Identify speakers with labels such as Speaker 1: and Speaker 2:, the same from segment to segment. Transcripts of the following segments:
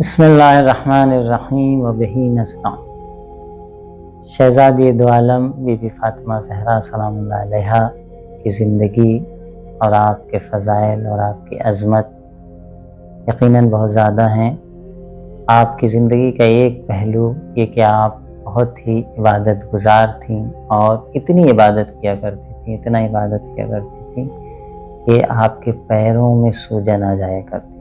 Speaker 1: بسم اللہ الرحمن الرحیم وبہ نستعین۔ شہزادی دو عالم بی بی فاطمہ زہرا سلام اللہ علیہا کی زندگی اور آپ کے فضائل اور آپ کی عظمت یقیناً بہت زیادہ ہیں۔ آپ کی زندگی کا ایک پہلو یہ کہ آپ بہت ہی عبادت گزار تھیں اور اتنی عبادت کیا کرتی تھیں، اتنا عبادت کیا کرتی تھیں کہ آپ کے پیروں میں سوجن آ جایا کرتی تھی،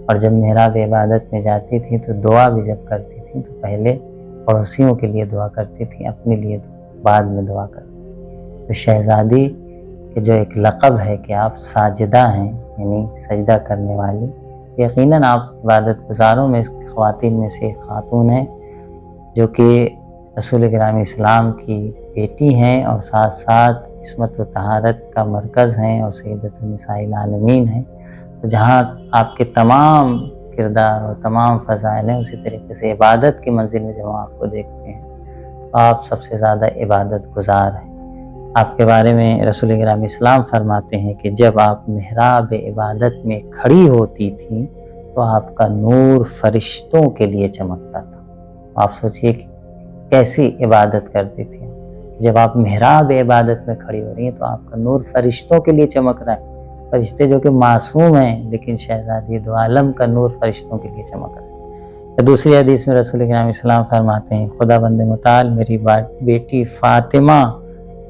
Speaker 1: اور جب محراب عبادت میں جاتی تھیں تو دعا بھی جب کرتی تھیں تو پہلے پڑوسیوں کے لیے دعا کرتی تھیں، اپنے لیے بعد میں دعا کرتی تھیں۔ تو شہزادی کے جو ایک لقب ہے کہ آپ ساجدہ ہیں، یعنی سجدہ کرنے والی، یقیناً آپ عبادت گزاروں میں خواتین میں سے ایک خاتون ہیں جو کہ رسول گرامی اسلام کی بیٹی ہیں اور ساتھ ساتھ عصمت و طہارت کا مرکز ہیں اور سیدۃ النساء العالمین ہیں۔ تو جہاں آپ کے تمام کردار اور تمام فضائل ہیں، اسی طریقے سے عبادت کی منزل میں جب آپ کو دیکھتے ہیں تو آپ سب سے زیادہ عبادت گزار ہیں۔ آپ کے بارے میں رسول گرامی اسلام فرماتے ہیں کہ جب آپ محراب عبادت میں کھڑی ہوتی تھیں تو آپ کا نور فرشتوں کے لیے چمکتا تھا۔ آپ سوچئے کہ کیسی عبادت کرتی تھی، جب آپ محراب عبادت میں کھڑی ہو رہی ہیں تو آپ کا نور فرشتوں کے لیے چمک رہا ہے۔ فرشتے جو کہ معصوم ہیں، لیکن شہزادی دو عالم کا نور فرشتوں کے لیے چمک رہا ہے۔ دوسری حدیث میں رسول کریم اسلام فرماتے ہیں خدا بند متعال میری بیٹی فاطمہ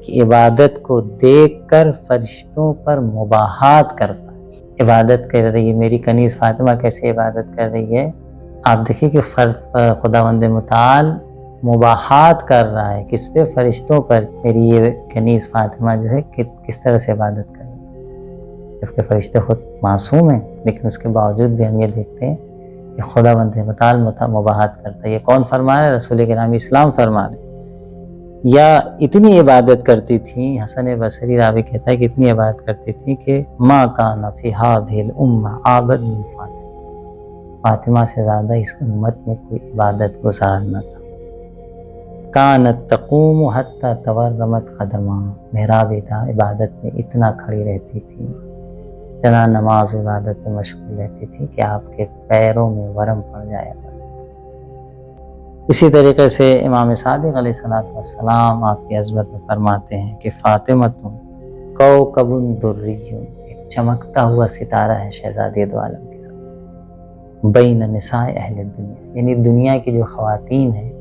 Speaker 1: کی عبادت کو دیکھ کر فرشتوں پر مباحات کرتا ہے۔ عبادت کر رہی ہے میری کنیز فاطمہ، کیسے عبادت کر رہی ہے؟ آپ دیکھیں کہ خدا بند متعال مباحات کر رہا ہے کس پہ؟ فرشتوں پر۔ میری یہ کنیز فاطمہ جو ہے کس طرح سے عبادت کر رہی ہے، جبکہ فرشتے خود معصوم ہیں، لیکن اس کے باوجود بھی ہم یہ دیکھتے ہیں کہ خدا بند متعال مباحات کرتا ہے۔ یہ کون فرما رہا ہے؟ رسول کریم اسلام فرما رہے ہیں۔ یا اتنی عبادت کرتی تھیں، حسن بصری راوی کہتا ہے کہ اتنی عبادت کرتی تھیں کہ ما کان فی هذه الامہ عابد من فاطمہ، فاطمہ سے زیادہ اس امت میں کوئی عبادت گزار نہ تھا۔ کانت تقوم حتی تورمت قدمہا، محراب عبادت میں اتنا کھڑی رہتی تھی، اتنا نماز عبادت میں مشغول رہتی تھی کہ آپ کے پیروں میں ورم پڑ جایا کرتا۔ اسی طریقے سے امام صادق علیہ السلام آپ کی عظمت میں فرماتے ہیں کہ فاطمہ کوکب دری، ایک چمکتا ہوا ستارہ ہے شہزادی دو عالم کے ساتھ، بین نساء اہل دنیا، یعنی دنیا کی جو خواتین ہیں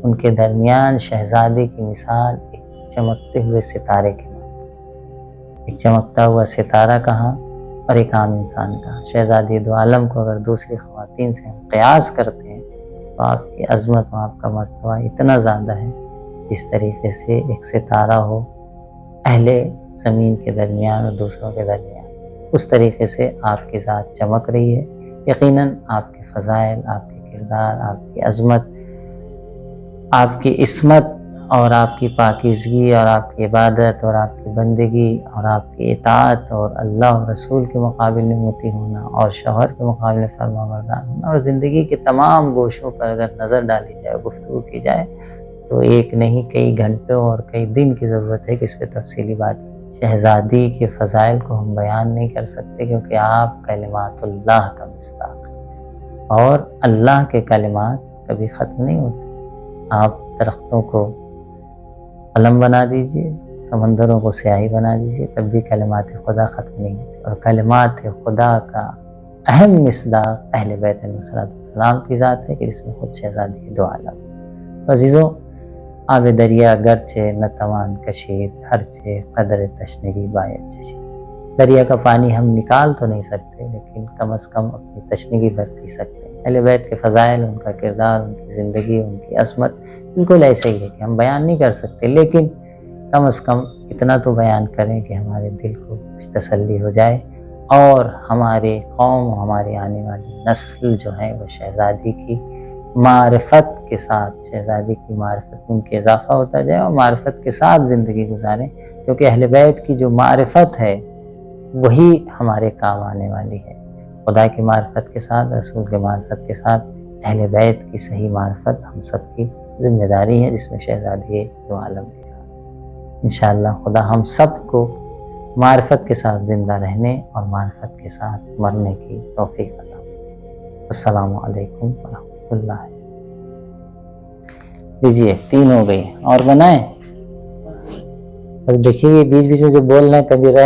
Speaker 1: ان کے درمیان شہزادی کی مثال ایک چمکتے ہوئے ستارے کے مانند۔ ایک چمکتا ہوا ستارہ کہاں اور ایک عام انسان کہاں؟ شہزادی دو عالم کو اگر دوسری خواتین سے ہم قیاس کرتے ہیں تو آپ کی عظمت و آپ کا مرتبہ اتنا زیادہ ہے جس طریقے سے ایک ستارہ ہو اہل زمین کے درمیان اور دوسروں کے درمیان، اس طریقے سے آپ کی ذات چمک رہی ہے۔ یقیناً آپ کے فضائل، آپ کے کردار، آپ کی عظمت، آپ کی عصمت اور آپ کی پاکیزگی اور آپ کی عبادت اور آپ کی بندگی اور آپ کی اطاعت اور اللہ اور رسول کے مقابل میں مطیع ہونا اور شوہر کے مقابل میں فرما بردار ہونا اور زندگی کے تمام گوشوں پر اگر نظر ڈالی جائے، گفتگو کی جائے تو ایک نہیں کئی گھنٹوں اور کئی دن کی ضرورت ہے کہ اس پہ تفصیلی بات ہے۔ شہزادی کے فضائل کو ہم بیان نہیں کر سکتے کیونکہ آپ کلمات اللہ کا مصداق ہیں اور اللہ کے کلمات کبھی ختم نہیں ہوتے۔ آپ درختوں کو قلم بنا دیجئے، سمندروں کو سیاہی بنا دیجئے، تب بھی کلمات خدا ختم نہیں ہوتے، اور کلمات خدا کا اہم مصداق اہل بیت علیہ السلام کی ذات ہے کہ جس میں خود شہزادی دو عالم۔ عزیزوں، آب دریا گرچہ نہ توان کشید، ہرچہ قدر تشنگی باید چشید۔ دریا کا پانی ہم نکال تو نہیں سکتے لیکن کم از کم اپنی تشنگی بھر پی سکتے ہیں۔ اہل بیت کے فضائل، ان کا کردار، ان کی زندگی، ان کی عظمت بالکل ایسے ہی ہے کہ ہم بیان نہیں کر سکتے، لیکن کم از کم اتنا تو بیان کریں کہ ہمارے دل کو کچھ تسلی ہو جائے اور ہمارے قوم، ہماری آنے والی نسل جو ہے وہ شہزادی کی معرفت کے ساتھ، شہزادی کی معرفت ان کے اضافہ ہوتا جائے اور معرفت کے ساتھ زندگی گزاریں، کیونکہ اہل بیت کی جو معرفت ہے وہی ہمارے کام آنے والی ہے۔ خدا کی معرفت کے ساتھ، رسول کے معرفت کے ساتھ اہل بیت کی صحیح معرفت ہم سب کی ذمہ داری ہے، جس میں شہزادی دو عالم کے ساتھ انشاءاللہ خدا ہم سب کو معرفت کے ساتھ زندہ رہنے اور معرفت کے ساتھ مرنے کی توفیق عطا فرمائے۔ السلام علیکم ورحمۃ اللہ۔ لیجیے 3 ہو گئی، اور بنائیں؟ اور دیکھیے یہ بیچ بیچ میں جو بول رہے ہیں کبھی رہ